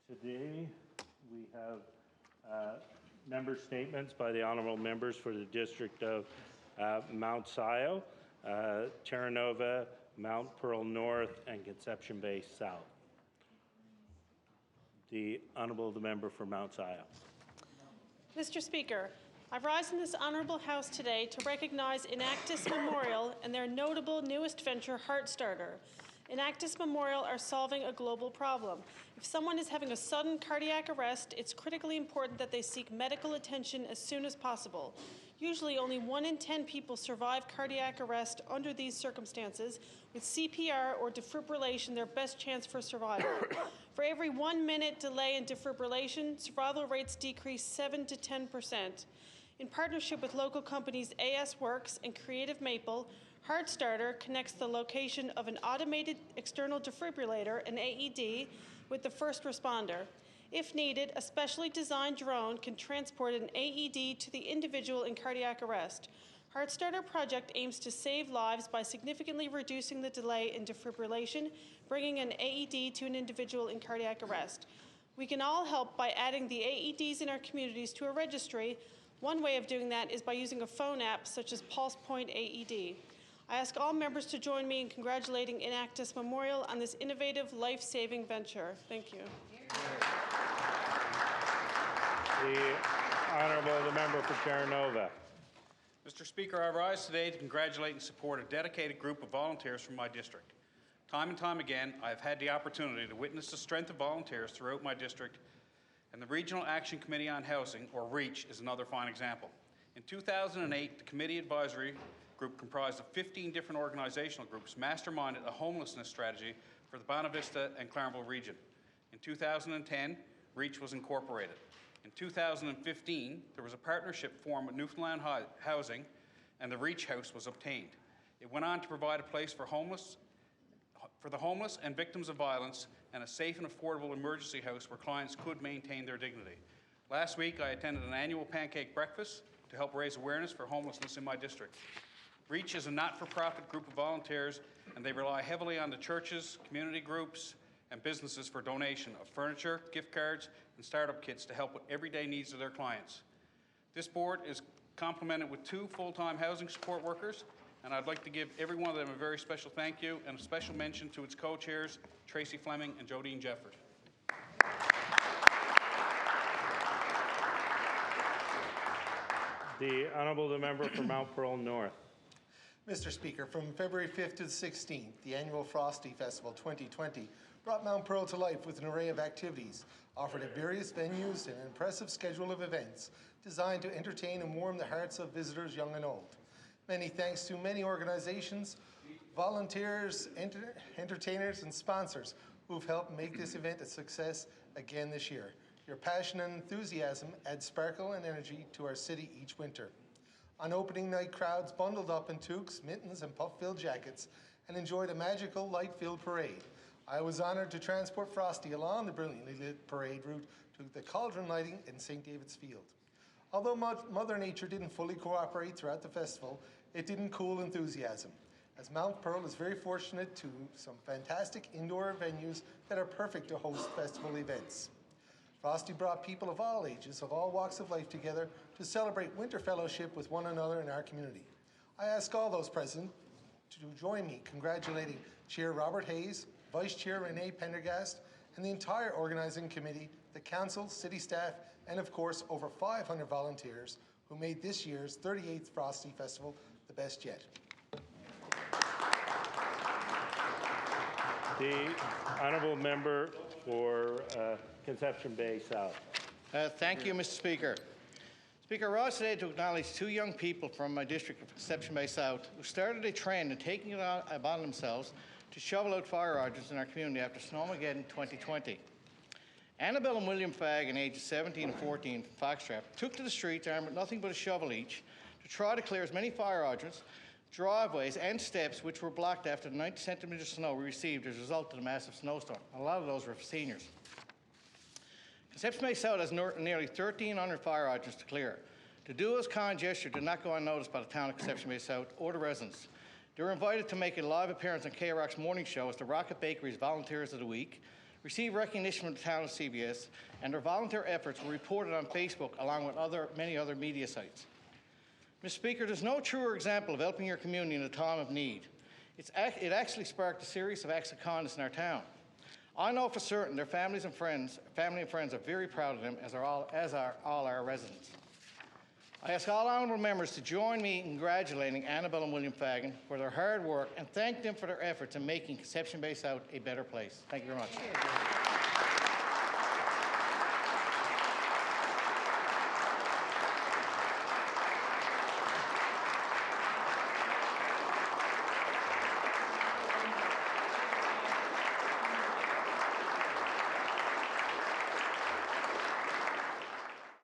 Today we have member statements by the honourable members for the district of Mount Sion, Terranova, Mount Pearl North, and Conception Bay South. The honourable member for Mount Sion. Mr. Speaker, I rise in this honourable House today to recognise Enactus Memorial and their notable newest venture, Heartstarter. Enactus Memorial are solving a global problem. If someone is having a sudden cardiac arrest, it's critically important that they seek medical attention as soon as possible. Usually only 1 in 10 people survive cardiac arrest under these circumstances, with CPR or defibrillation their best chance for survival. For every 1 minute delay in defibrillation, survival rates decrease 7 to 10%. In partnership with local companies AS Works and Creative Maple, Heartstarter connects the location of an automated external defibrillator, an AED, with the first responder. If needed, a specially designed drone can transport an AED to the individual in cardiac arrest. Heartstarter project aims to save lives by significantly reducing the delay in defibrillation, bringing an AED to an individual in cardiac arrest. We can all help by adding the AEDs in our communities to a registry. One way of doing that is by using a phone app such as PulsePoint AED. I ask all members to join me in congratulating Enactus Memorial on this innovative, life-saving venture. Thank you. The honourable member for Terranova. Mr. Speaker, I rise today to congratulate and support a dedicated group of volunteers from my district. Time and time again, I have had the opportunity to witness the strength of volunteers throughout my district, and the Regional Action Committee on Housing, or REACH, is another fine example. In 2008, the committee advisory group comprised of 15 different organizational groups masterminded a homelessness strategy for the Bonavista and Claremont region. In 2010, REACH was incorporated. In 2015, there was a partnership formed with Newfoundland Housing, and the REACH House was obtained. It went on to provide a place for the homeless and victims of violence, and a safe and affordable emergency house where clients could maintain their dignity. Last week, I attended an annual pancake breakfast to help raise awareness for homelessness in my district. REACH is a not-for-profit group of volunteers, and they rely heavily on the churches, community groups, and businesses for donation of furniture, gift cards, and startup kits to help with everyday needs of their clients. This board is complemented with 2 full-time housing support workers, and I'd like to give every one of them a very special thank you and a special mention to its co-chairs, Tracy Fleming and Jodine Jefford. The honourable member for Mount Pearl North. Mr. Speaker, from February 5th to the 16th, the annual Frosty Festival 2020 brought Mount Pearl to life with an array of activities offered at various venues and an impressive schedule of events designed to entertain and warm the hearts of visitors young and old. Many thanks to many organizations, volunteers, entertainers, and sponsors who've helped make this event a success again this year. Your passion and enthusiasm add sparkle and energy to our city each winter. On opening night, crowds bundled up in toques, mittens, and puff-filled jackets and enjoyed a magical light-filled parade. I was honoured to transport Frosty along the brilliantly lit parade route to the Cauldron lighting in St. David's Field. Although Mother Nature didn't fully cooperate throughout the festival, it didn't cool enthusiasm, as Mount Pearl is very fortunate to some fantastic indoor venues that are perfect to host festival events. Frosty brought people of all ages, of all walks of life together to celebrate winter fellowship with one another in our community. I ask all those present to join me congratulating Chair Robert Hayes, Vice Chair Renee Pendergast, and the entire organizing committee, the council, city staff, and of course over 500 volunteers who made this year's 38th Frosty Festival the best yet. The honourable member for Conception Bay South. Thank you, Mr. Speaker. Speaker, I rise today to acknowledge 2 young people from my district of Conception Bay South who started a trend and taking it upon themselves to shovel out fire hydrants in our community after Snowmageddon 2020. Annabelle and William Fagg, ages 17 and 14 from Foxtrap, took to the streets armed with nothing but a shovel each to try to clear as many fire hydrants, driveways and steps which were blocked after the 90 centimetres of snow we received as a result of the massive snowstorm. A lot of those were for seniors. Conception Bay South has nearly 1,300 fire hydrants to clear. To do this kind gesture did not go unnoticed by the town of Conception Bay South or the residents. They were invited to make a live appearance on K-Rock's morning show as the Rocket Bakery's Volunteers of the Week, received recognition from the town of CBS, and their volunteer efforts were reported on Facebook along with many other media sites. Mr. Speaker, there's no truer example of helping your community in a time of need. It actually sparked a series of acts of kindness in our town. I know for certain their family and friends are very proud of them, as are all our residents. I ask all honourable members to join me in congratulating Annabelle and William Fagan for their hard work and thank them for their efforts in making Conception Bay South a better place. Thank you very much.